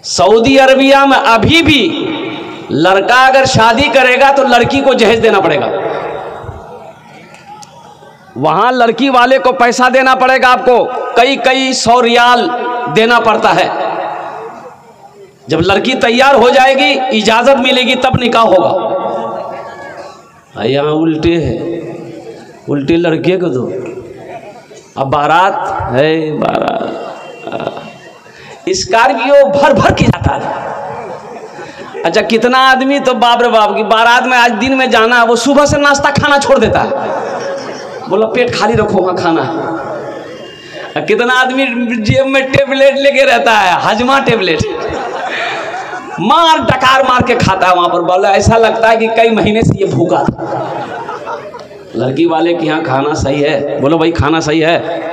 Saudi Arabia में अभी भी लड़का अगर शादी करेगा तो लड़की को जहेज देना पड़ेगा। वहां लड़की वाले को पैसा देना पड़ेगा, आपको कई कई 100 रियाल देना पड़ता है। जब लड़की तैयार हो जाएगी, इजाजत मिलेगी, तब निकाह होगा। यहाँ उल्टे है, उल्टे लड़के को दो। अब बारात है, बारात स्कॉर्पियो भर भर के जाता है। अच्छा कितना आदमी तो बाप रे बाप की बारात में आज दिन में जाना है, वो सुबह से नाश्ता खाना छोड़ देता है, बोला पेट खाली रखो वहाँ खाना है। कितना आदमी जेब में टेबलेट लेके रहता है, हजमा टेबलेट, मार डकार मार के खाता है वहां पर। बोला ऐसा लगता है कि कई महीने से ये भूखा था। लड़की वाले के यहाँ खाना सही है? बोलो भाई खाना सही है।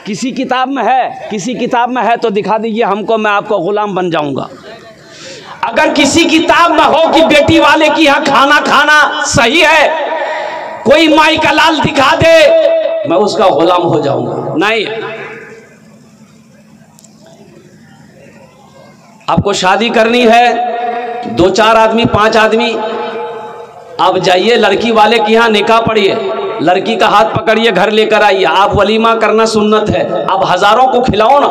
किसी किताब में है, किसी किताब में है तो दिखा दीजिए हमको, मैं आपको गुलाम बन जाऊंगा। अगर किसी किताब में हो कि बेटी वाले की यहाँ खाना खाना सही है, कोई माई का लाल दिखा दे, मैं उसका गुलाम हो जाऊंगा। नहीं, आपको शादी करनी है, 2-4 आदमी 5 आदमी, आप जाइए लड़की वाले के यहाँ निकाह पढ़िए, लड़की का हाथ पकड़िए, घर लेकर आइए। आप वलीमा करना सुन्नत है, आप हजारों को खिलाओ ना,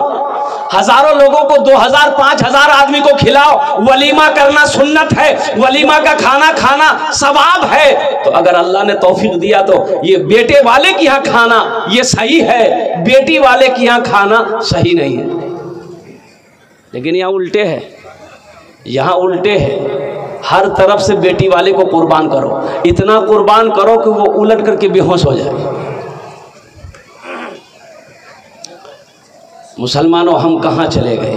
हजारों लोगों को 2000 5000 आदमी को खिलाओ, वलीमा करना सुन्नत है, वलीमा का खाना खाना सवाब है। तो अगर अल्लाह ने तौफीक दिया तो ये बेटे वाले के यहाँ खाना ये सही है, बेटी वाले के यहाँ खाना सही नहीं है। लेकिन यहाँ उल्टे है, यहाँ उल्टे है। हर तरफ से बेटी वाले को कुर्बान करो, इतना कुर्बान करो कि वो उलट करके बेहोश हो जाए। मुसलमानों हम कहाँ चले गए?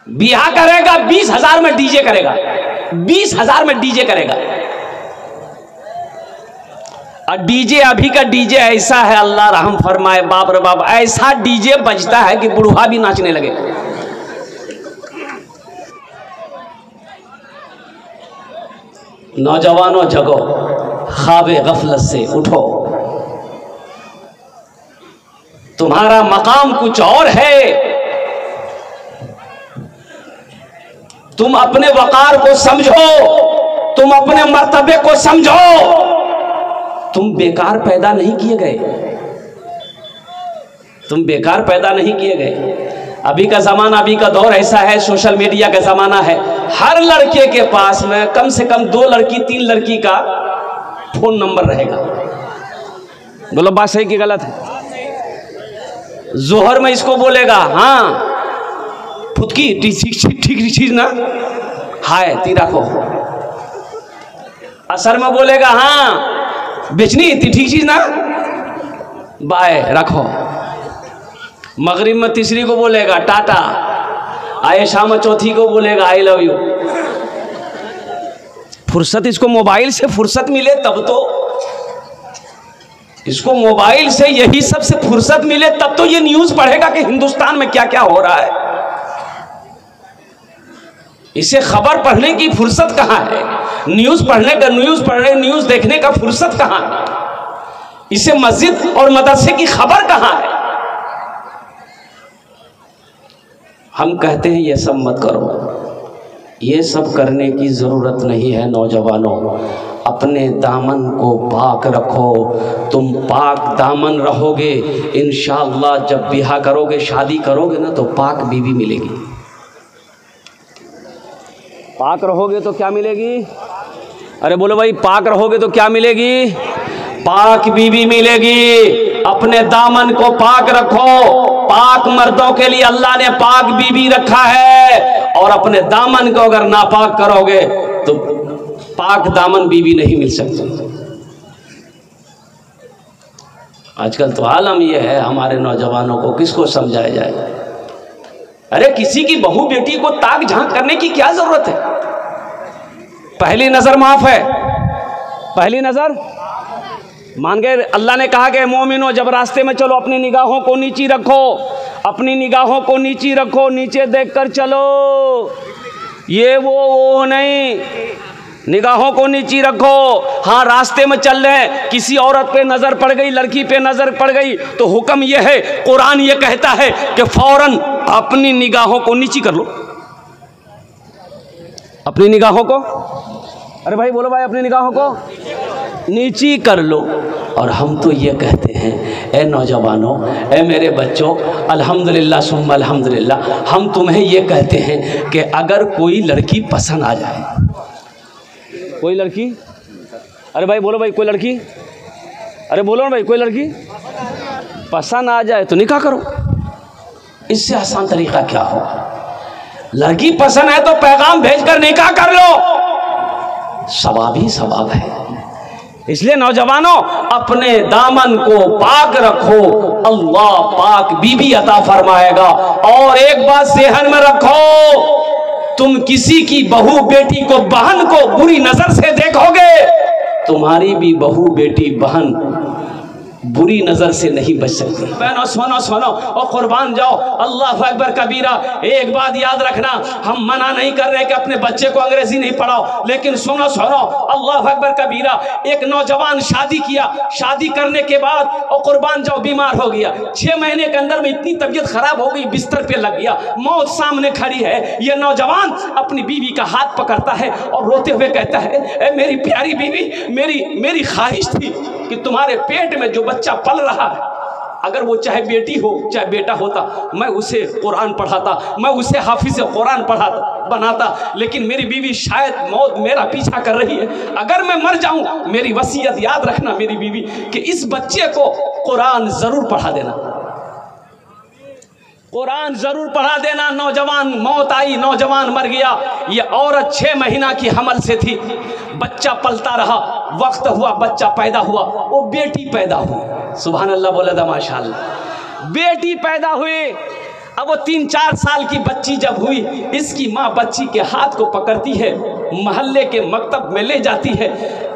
ब्याह करेगा 20,000 में डीजे करेगा, 20,000 में डीजे करेगा। और डीजे अभी का डीजे ऐसा है, अल्लाह रहम फरमाए, बाप रे बाप, ऐसा डीजे बजता है कि बुढ़वा भी नाचने लगे। नौजवानों जगो, ख्वाबे गफलत से उठो, तुम्हारा मकाम कुछ और है। तुम अपने वकार को समझो, तुम अपने मर्तबे को समझो। तुम बेकार पैदा नहीं किए गए, तुम बेकार पैदा नहीं किए गए। अभी का ज़माना, अभी का दौर ऐसा है, सोशल मीडिया का ज़माना है। हर लड़के के पास में कम से कम 2 लड़की 3 लड़की का फ़ोन नंबर रहेगा। बोलो बात सही कि गलत है? जोहर में इसको बोलेगा हाँ फुदकी ठीक चीज ना, हाय तीरा को। असर में बोलेगा हाँ बेचनी ठीक चीज ना, बाय रखो। मगरिब में तीसरी को बोलेगा टाटा, आए शाम में चौथी को बोलेगा आई लव यू। फुर्सत, इसको मोबाइल से फुर्सत मिले तब तो, इसको मोबाइल से यही सब से फुर्सत मिले तब तो ये न्यूज़ पढ़ेगा कि हिंदुस्तान में क्या क्या हो रहा है। इसे खबर पढ़ने की फुर्सत कहाँ है? न्यूज़ पढ़ने का, न्यूज़ देखने का फुर्सत कहाँ है? इसे मस्जिद और मदरसे की खबर कहाँ है? हम कहते हैं ये सब मत करो, ये सब करने की ज़रूरत नहीं है। नौजवानों, अपने दामन को पाक रखो। तुम पाक दामन रहोगे, इंशाअल्लाह जब ब्याह करोगे, शादी करोगे ना, तो पाक बीवी मिलेगी। पाक रहोगे तो क्या मिलेगी? अरे बोलो भाई, पाक रहोगे तो क्या मिलेगी? पाक बीवी मिलेगी। अपने दामन को पाक रखो। पाक मर्दों के लिए अल्लाह ने पाक बीवी रखा है, और अपने दामन को अगर नापाक करोगे तो पाक दामन बीवी नहीं मिल सकती। आजकल तो आलम यह है, हमारे नौजवानों को किसको समझाया जाए? अरे किसी की बहू बेटी को ताक झांक करने की क्या जरूरत है? पहली नजर माफ है, पहली नजर मान गए। अल्लाह ने कहा कि मोमिनो, जब रास्ते में चलो अपनी निगाहों को नीची रखो, अपनी निगाहों को नीची रखो, नीचे देखकर चलो। ये वो नहीं, निगाहों को नीची रखो। हाँ, रास्ते में चल रहे हैं, किसी औरत पे नज़र पड़ गई, लड़की पे नज़र पड़ गई, तो हुक्म यह है, कुरान ये कहता है कि फौरन अपनी निगाहों को नीची कर लो। अपनी निगाहों को, अरे भाई बोलो भाई, अपनी निगाहों को नीची कर लो। और हम तो ये कहते हैं, ए नौजवानों, ए मेरे बच्चों, अल्हम्दुलिल्लाह सुम्मा अल्हम्दुलिल्लाह, हम तुम्हें ये कहते हैं कि अगर कोई लड़की पसंद आ जाए, कोई लड़की, अरे भाई बोलो भाई, कोई लड़की, अरे बोलो ना भाई, कोई लड़की पसंद आ जाए तो निकाह करो। इससे आसान तरीका क्या हो? लड़की पसंद है तो पैगाम भेजकर निकाह कर लो, सवाब ही सवाब है। इसलिए नौजवानों, अपने दामन को पाक रखो, अल्लाह पाक बीबी अता फरमाएगा। और एक बात ज़हन में रखो, तुम किसी की बहू बेटी को, बहन को बुरी नजर से देखोगे, तुम्हारी भी बहू बेटी बहन बुरी नजर से नहीं बच सकती। बहनों सुनो सुनो और कुर्बान जाओ, अल्लाह अकबर कबीरा। एक बात याद रखना, हम मना नहीं कर रहे कि अपने बच्चे को अंग्रेजी नहीं पढ़ाओ, लेकिन सुनो सुनो, अल्लाह अकबर कबीरा। एक नौजवान शादी किया, शादी करने के बाद और कुर्बान जाओ बीमार हो गया। 6 महीने के अंदर में इतनी तबीयत खराब हो गई, बिस्तर पे लग गया, मौत सामने खड़ी है। ये नौजवान अपनी बीवी का हाथ पकड़ता है और रोते हुए कहता है, ए मेरी प्यारी बीवी, मेरी ख्वाहिश थी कि तुम्हारे पेट में जो बच्चा पल रहा है, अगर वो चाहे बेटी हो चाहे बेटा होता, मैं उसे कुरान पढ़ाता, मैं उसे हाफिज कुरान पढ़ाता बनाता। लेकिन मेरी बीवी शायद मौत मेरा पीछा कर रही है, अगर मैं मर जाऊं, मेरी वसीयत याद रखना मेरी बीवी कि इस बच्चे को कुरान जरूर पढ़ा देना, कुरान जरूर पढ़ा देना। नौजवान मौत आई, नौजवान मर गया। ये औरत 6 महीना की हमल से थी, बच्चा पलता रहा, वक्त हुआ बच्चा पैदा हुआ, वो बेटी पैदा हुई। सुभान अल्लाह बोला था, माशाअल्लाह, बेटी पैदा हुई। अब वो 3-4 साल की बच्ची जब हुई, इसकी माँ बच्ची के हाथ को पकड़ती है, मोहल्ले के मकतब में ले जाती है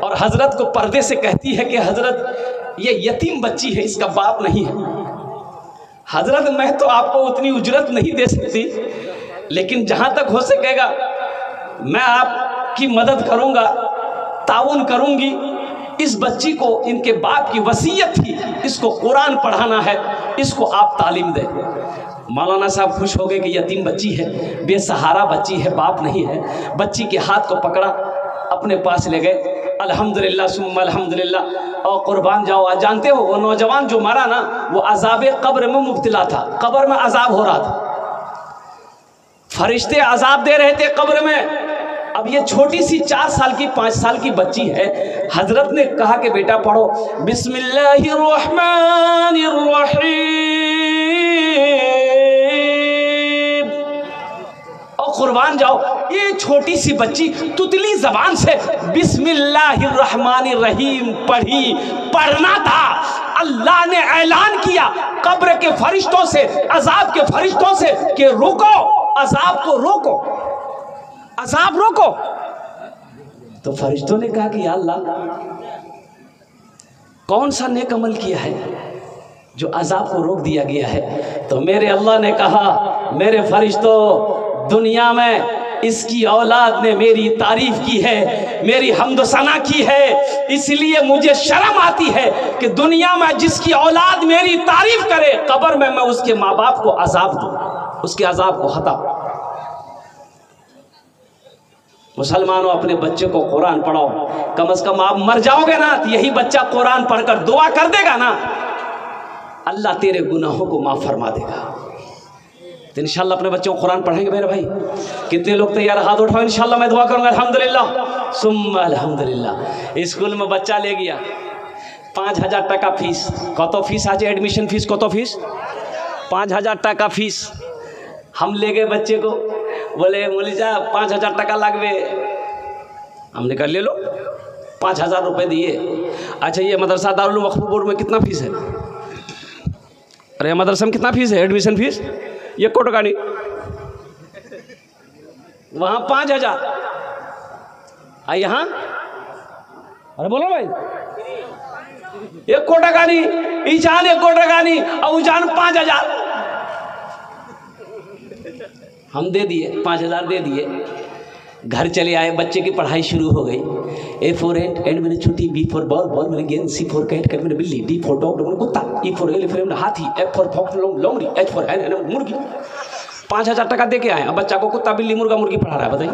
और हजरत को पर्दे से कहती है कि हजरत ये यतीम बच्ची है, इसका बाप नहीं है। हजरत मैं तो आपको उतनी उजरत नहीं दे सकती, लेकिन जहाँ तक हो सकेगा मैं आपकी मदद करूँगा, ताउन करूँगी। इस बच्ची को इनके बाप की वसीयत थी, इसको कुरान पढ़ाना है, इसको आप तालीम दें। मौलाना साहब खुश हो गए कि यतीम बच्ची है, बेसहारा बच्ची है, बाप नहीं है। बच्ची के हाथ को पकड़ा, अपने पास ले गए। अल्हम्दुलिल्लाह सुम्मा अल्हम्दुलिल्लाह। और कुर्बान जाओ, आज जानते हो वो नौजवान जो मरा ना, वो अजाबे कब्र में मुब्तला था, कब्र में अजाब हो रहा था, फरिश्ते अजाब दे रहे थे कब्र में। अब ये छोटी सी 4 साल की 5 साल की बच्ची है। हजरत ने कहा कि बेटा पढ़ो बिस्मिल्लाहिर्रहमानिर्रहीम। और कुर्बान जाओ, ये छोटी सी बच्ची तुतली जबान से बिस्मिल्लाहिर्रहमानिर्रहीम पढ़ी। पढ़ना था, अल्लाह ने ऐलान किया कब्र के फरिश्तों से, अजाब के फरिश्तों से कि रुको, अजाब को रोको, अजाब रोको। तो फरिश्तों ने कहा कि या अल्लाह, कौन सा नेक अमल किया है जो अजाब को रोक दिया गया है? तो मेरे अल्लाह ने कहा, मेरे फरिश्तों, दुनिया में इसकी औलाद ने मेरी तारीफ की है, मेरी हम्द सना की है, इसलिए मुझे शर्म आती है कि दुनिया में जिसकी औलाद मेरी तारीफ करे, कब्र में मैं उसके माँ बाप को अजाब दूं, उसके अजाब को हटा। मुसलमानों, अपने बच्चे को कुरान पढ़ाओ। कम से कम आप मर जाओगे ना तो यही बच्चा कुरान पढ़कर दुआ कर देगा ना, अल्लाह तेरे गुनाहों को माफ़ फरमा देगा। तो इंशाल्लाह अपने बच्चों को कुरान पढ़ेंगे मेरे भाई। कितने लोग तैयार? हाथ उठाओ, इंशाल्लाह मैं दुआ करूँगा। अल्हम्दुलिल्लाह सुम्मा अल्हम्दुलिल्लाह। स्कूल में बच्चा ले गया, 5000 টাকা फीस। कत फीस आज एडमिशन फीस? कत फीस? 5000 টাকা फीस। हम ले गए बच्चे को, बोले मौलवी साहब 5000 টাকা लागबे। हमने कहा ले लो, 5000 रुपये दिए। अच्छा, ये मदरसा दारुल वक्फ बोर्ड में कितना फीस है? अरे मदरसा में कितना फीस है एडमिशन फीस? ये कोटो का नहीं, वहाँ 5000। यहाँ अरे बोलो भाई, 1 कोटा का नहीं, ईजान 1 कोटा का नहीं, और उजान 5000। हम दे दिए, 5000 दे दिए। घर चले आए, बच्चे की पढ़ाई शुरू हो गई। A for एंड मैंने छुट्टी, B for बॉल, बॉल मैंने गेंद, C for कैट, कैट मैंने बिल्ली, D for डॉग, मैंने कुत्ता, E for एलिफेंट हाथी, F for फॉक्स लोमड़ी, H for मुर्गी। 5000 টাকা दे के आए। अब बच्चा को कुत्ता बिल्ली मुर्गा मुर्गी पढ़ा रहा है, बताइए।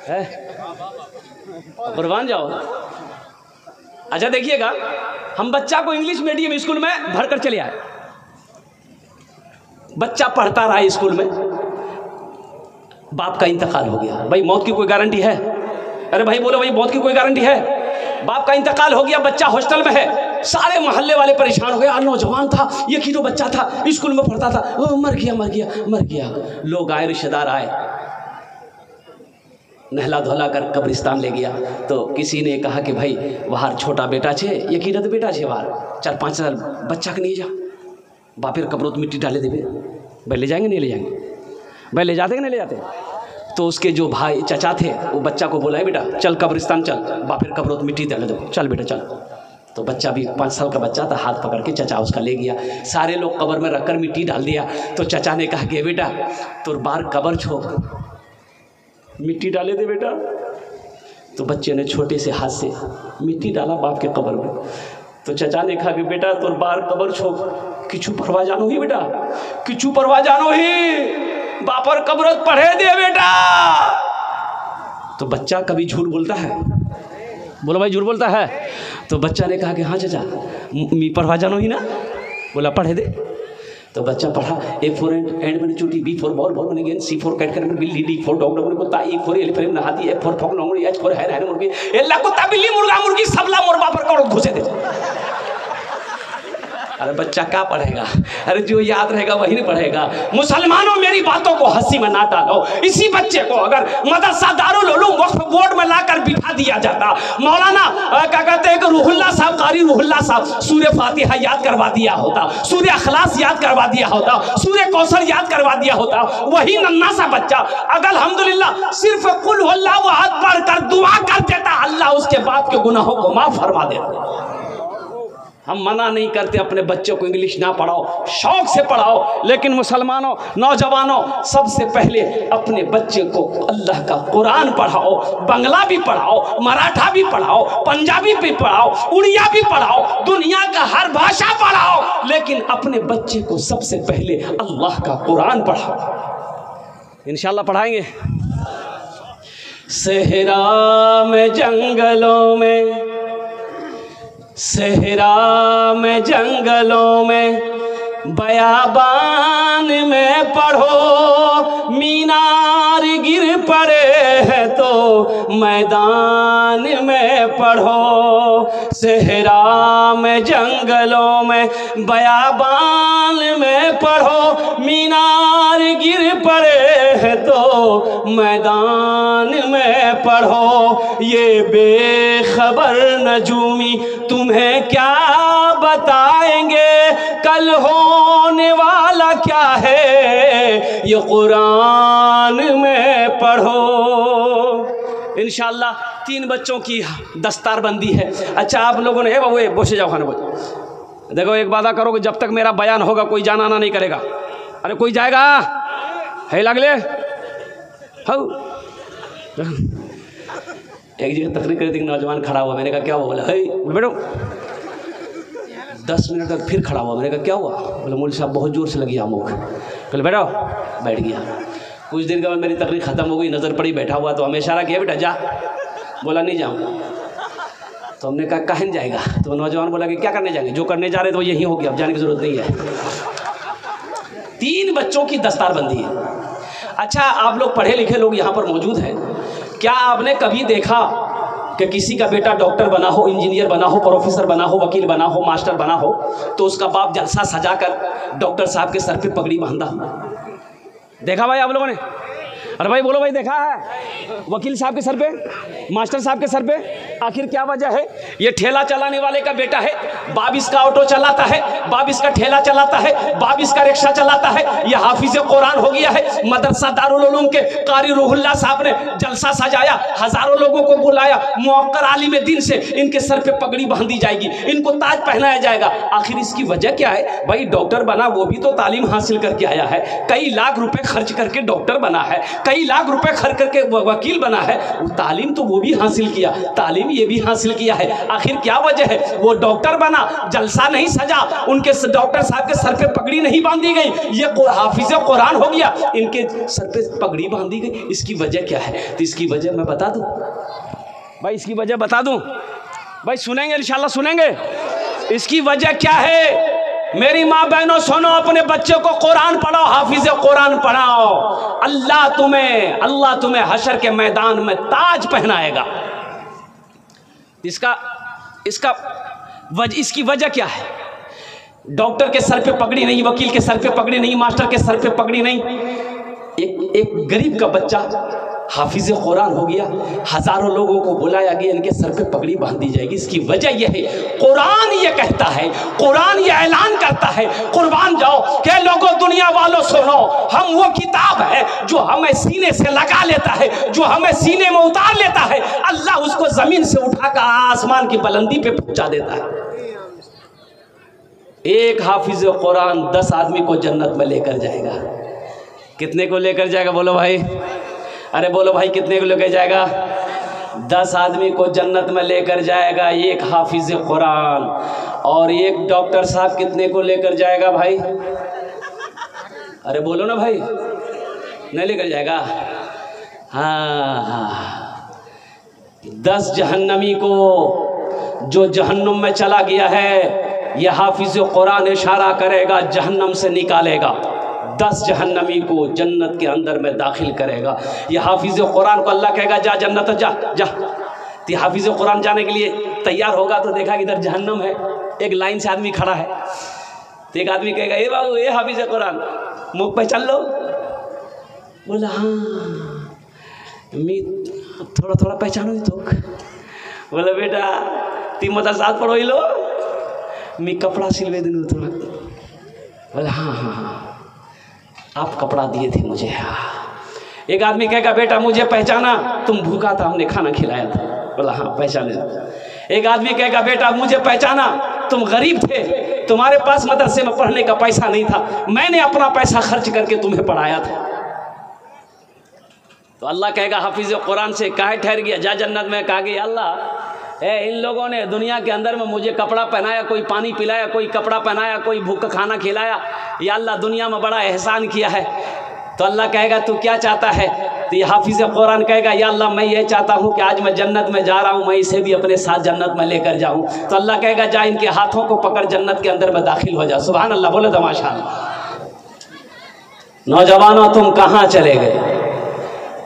है, कुर्बान जाओ। अच्छा देखिएगा, हम बच्चा को इंग्लिश मीडियम स्कूल में भरकर चले आए, बच्चा पढ़ता रहा स्कूल में, बाप का इंतकाल हो गया। भाई मौत की कोई गारंटी है? अरे भाई बोलो भाई, मौत की कोई गारंटी है? बाप का इंतकाल हो गया, बच्चा हॉस्टल में है, सारे मोहल्ले वाले परेशान हो गए। नौजवान था, ये कीटो बच्चा था, स्कूल में पढ़ता था, ओ मर गया मर गया मर गया। लोग आए, रिश्तेदार आए, नहला धोला कर कब्रिस्तान ले गया। तो किसी ने कहा कि भाई बाहर छोटा बेटा छे, ये कीटो तो बेटा छे, बाहर 4-5 साल बच्चा के नहीं जा, बापेर कब्रोत मिट्टी डाले देवे। भाई ले जाएंगे नहीं ले जाएंगे? भाई ले जाते कि नहीं ले जाते? तो उसके जो भाई चचा थे वो बच्चा को बोला है बेटा चल कब्रिस्तान चल, बापेर कब्रोत मिट्टी डाले दो, चल बेटा चल। तो बच्चा भी 5 साल का बच्चा था, हाथ पकड़ के चचा उसका ले गया, सारे लोग कब्र में रखकर मिट्टी डाल दिया। तो चचा ने कहा कि बेटा तो बार कब्र छोड़, मिट्टी डाले दे बेटा। तो बच्चे ने छोटे से हाथ से मिट्टी डाला बाप के कब्र में। तो चचा ने कहा कि बेटा तो बार कब्र छोड़, किचू परवा जानो ही बेटा, किचू परवा जानो ही, बापर कब्र पढ़े दे बेटा। तो बच्चा कभी झूठ बोलता है? बोलो भाई झूठ बोलता है? तो बच्चा ने कहा कि हाँ चाचा मी पढ़वा जानो ही ना, बोला पढ़े दे। तो बच्चा पढ़ा, A for एंड मैंने चूटी, B for बॉल बॉल मैंने गेंद, C for कैट कर बिल्ली, D for डॉग डॉग ने कुत्ता, E for एलिफेंट नहाती, F for फॉक नौंगड़ी, H for हैन हैन मुर्गी, L कुत्ता बिल्ली मुर्गा मुर्गी सबला मोर बापर करो घुसे दे। अरे बच्चा क्या पढ़ेगा? अरे जो याद रहेगा वही नहीं पढ़ेगा। मुसलमानों मेरी बातों को हंसी में ना डालो। इसी बच्चे को अगर मदरसा दारुल उलूम वक्फ बोर्ड में लाकर बिठा दिया जाता, मौलाना क्या कहते हैं कि रूहुल्लाह साहब, कारी रूहुल्लाह साहब सूर्य फातिहा याद करवा दिया होता, सूर्य अखलास याद करवा दिया होता, सूर्य कौसर याद करवा दिया होता, वही नन्ना सा बच्चा अगर अल्हम्दुलिल्लाह सिर्फ कुल हुवल्लाहु अहद पढ़कर दुआ कर देता, अल्लाह उसके बाप के गुनाहों को माफ फरमा देता। हम मना नहीं करते अपने बच्चों को इंग्लिश ना पढ़ाओ, शौक से पढ़ाओ, लेकिन मुसलमानों नौजवानों सबसे पहले अपने बच्चे को अल्लाह का कुरान पढ़ाओ, बंगला भी पढ़ाओ, मराठा भी पढ़ाओ, पंजाबी भी पढ़ाओ, उड़िया भी पढ़ाओ, दुनिया का हर भाषा पढ़ाओ, लेकिन अपने बच्चे को सबसे पहले अल्लाह का कुरान पढ़ाओ। इंशाअल्लाह पढ़ाएंगे। सहरा में जंगलों में, सहरा में जंगलों में, बयाबान में पढ़ो, मीनार गिर पड़े हैं तो मैदान में पढ़ो। सहरा में जंगलों में, बयाबान में पढ़ो, मीनार गिर पड़े हैं तो मैदान में पढ़ो। ये बेखबर नजूमी तुम्हें क्या बताएंगे, कल होने वाला क्या है ये कुरान में पढ़ो। इंशाअल्लाह 3 बच्चों की दस्तारबंदी है। अच्छा आप लोगों ने बाबू बोसे जाओ खाना बोल, देखो एक वादा करो कि जब तक मेरा बयान होगा कोई जाना आना नहीं करेगा। अरे कोई जाएगा है लगले हो। एक जगह तकरीर कर दी, नौजवान खड़ा हुआ, मैंने कहा क्या हुआ? बोला है बेटो 10 मिनट तक फिर खड़ा हुआ, मैंने कहा क्या हुआ? बोला मौलवी साहब बहुत जोर से लगी आमोख। बोले बैठो, बैठ गया। कुछ देर के बाद मेरी तकरीर ख़त्म हो गई, नज़र पड़ी बैठा हुआ, तो हमें इशारा किया बेटा जा, बोला नहीं जाऊँ। तो हमने कहा कहाँ जाएगा? तो नौजवान बोला कि क्या करने जाएंगे, जो करने जा रहे तो यही हो गया, अब जाने की ज़रूरत नहीं है। 3 बच्चों की दस्तारबंदी है। अच्छा आप लोग पढ़े लिखे लोग यहाँ पर मौजूद हैं, क्या आपने कभी देखा कि किसी का बेटा डॉक्टर बना हो, इंजीनियर बना हो, प्रोफेसर बना हो, वकील बना हो, मास्टर बना हो, तो उसका बाप जलसा सजाकर डॉक्टर साहब के सर पे पगड़ी बांधा? देखा भाई आप लोगों ने? अरे भाई बोलो भाई देखा है? वकील साहब के सर पे, मास्टर साहब के सर पे। आखिर क्या वजह है? ये ठेला चलाने वाले का बेटा है, बाप इसका ऑटो चलाता है, बाप इसका ठेला चलाता है, बाप इसका रिक्शा चलाता है, ये हाफिज कुरान हो गया है। मदरसा दारुल उलूम के कारी रूहुल्लाह साहब ने जलसा सजाया, हजारों लोगों को बुलाया, मुअक्कर आलिम दीन से इनके सर पे पगड़ी बांधी जाएगी, इनको ताज पहनाया जाएगा। आखिर इसकी वजह क्या है? भाई डॉक्टर बना वो भी तो तालीम हासिल करके आया है, कई लाख रुपए खर्च करके डॉक्टर बना है, कई लाख रुपए खर्च करके वकील बना है, तालीम तो वो भी हासिल किया, तालीम ये भी हासिल किया है। आखिर क्या वजह है? वो डॉक्टर बना, जलसा नहीं सजा, उनके डॉक्टर साहब के सर पे पगड़ी नहीं बांधी गई, ये हाफिज कुरान हो गया, इनके सर पे पगड़ी बांधी गई। इसकी वजह क्या है? तो इसकी वजह मैं बता दूं भाई, इसकी वजह बता दूं भाई, सुनेंगे इंशाल्लाह सुनेंगे। इसकी वजह क्या है? मेरी माँ बहनों सुनो, अपने बच्चों को कुरान पढ़ाओ, हाफिज कुरान पढ़ाओ। अल्लाह तुम्हें हशर के मैदान में ताज पहनाएगा। इसकी वजह क्या है? डॉक्टर के सर पे पगड़ी नहीं, वकील के सर पे पगड़ी नहीं, मास्टर के सर पे पगड़ी नहीं, एक गरीब का बच्चा हाफिज कुरान हो गया, हजारों लोगों को बुलाया गया, इनके सर पे पगड़ी बांध दी जाएगी। इसकी वजह यह है, कुरान ये कहता है, कुरान ये ऐलान करता है, कुर्बान जाओ के लोगों, दुनिया वालों सुनो, हम वो किताब है जो हमें सीने से लगा लेता है, जो हमें सीने में उतार लेता है, अल्लाह उसको जमीन से उठाकर आसमान की बुलंदी पे पहुंचा देता है। एक हाफिज कुरान 10 आदमी को जन्नत में लेकर जाएगा। कितने को लेकर जाएगा बोलो भाई? अरे बोलो भाई, कितने को लेकर जाएगा? 10 आदमी को जन्नत में लेकर जाएगा एक हाफिज कुरान। और एक डॉक्टर साहब कितने को लेकर जाएगा भाई? अरे बोलो ना भाई, नहीं लेकर जाएगा? हाँ, 10 जहन्नमी को जो जहन्नुम में चला गया है, यह हाफिज कुरान इशारा करेगा, जहन्नम से निकालेगा। 10 जहन्नमी को जन्नत के अंदर में दाखिल करेगा। यह हाफिज कुरान को अल्लाह कहेगा जा जन्नत जा जा। तो हाफिज कुरान जाने के लिए तैयार होगा तो देखा कि इधर जहन्नम है, एक लाइन से आदमी खड़ा है। तो एक आदमी कहेगा ए बाबू, ए हाफिज कुरान, मुख पहचान लो। बोला हाँ मी थोड़ा थोड़ा पहचानो ही तो। बोला बेटा ती मता साथ पढ़ो ही लो, मी कपड़ा सिलवे दिन तुम्हें। बोला हाँ हाँ हाँ, आप कपड़ा दिए थे मुझे। एक आदमी कहेगा बेटा मुझे पहचाना, तुम भूखा था, हमने खाना खिलाया था। बोला हाँ पहचाने। एक आदमी कहेगा बेटा मुझे पहचाना, तुम गरीब थे, तुम्हारे पास मदरसे में पढ़ने का पैसा नहीं था, मैंने अपना पैसा खर्च करके तुम्हें पढ़ाया था। तो अल्लाह कहेगा हाफिज कुरान से, काहे ठहर गया, जा जन्नत में। कहा गया अल्लाह इन लोगों ने दुनिया के अंदर में मुझे कपड़ा पहनाया, कोई पानी पिलाया, कोई कपड़ा पहनाया, कोई भूखा खाना खिलाया, या अल्लाह दुनिया में बड़ा एहसान किया है। तो अल्लाह कहेगा तू क्या चाहता है? तो ये हाफिज कुरान कहेगा या अल्लाह मैं ये चाहता हूँ कि आज मैं जन्नत में जा रहा हूँ, मैं इसे भी अपने साथ जन्नत में लेकर जाऊँ। तो अल्लाह कहेगा जा इनके हाथों को पकड़ जन्नत के अंदर में दाखिल हो जा। सुभान अल्लाह, बोले तो माशाअल्लाह। नौजवानों तुम कहाँ चले गए?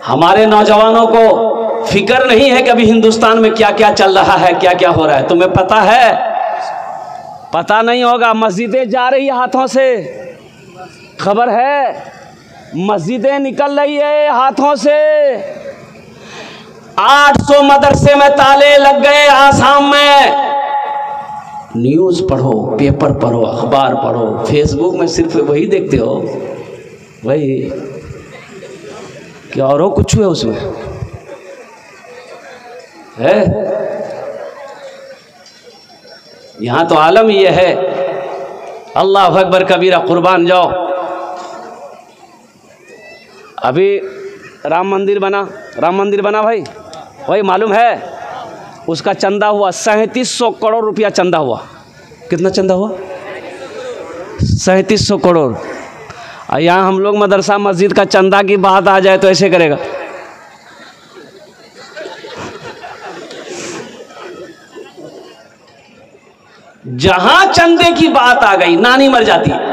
हमारे नौजवानों को फिक्र नहीं है कि अभी हिंदुस्तान में क्या क्या चल रहा है, क्या क्या हो रहा है। तुम्हें पता है? पता नहीं होगा। मस्जिदें जा रही है हाथों से, खबर है? मस्जिदें निकल रही है हाथों से। 800 मदरसे में ताले लग गए आसाम में। न्यूज़ पढ़ो, पेपर पढ़ो, अखबार पढ़ो, फेसबुक में सिर्फ वही देखते हो वही, क्या और कुछ है उसमें है? यहाँ तो आलम ये है। अल्लाह अकबर कबीरा, कुर्बान जाओ। अभी राम मंदिर बना भाई, वही मालूम है? उसका चंदा हुआ 3700 करोड़ रुपया चंदा हुआ। कितना चंदा हुआ? 3700 करोड़। यहाँ हम लोग मदरसा मस्जिद का चंदा की बात आ जाए तो ऐसे करेगा। जहां चंदे की बात आ गई, नानी मर जाती है।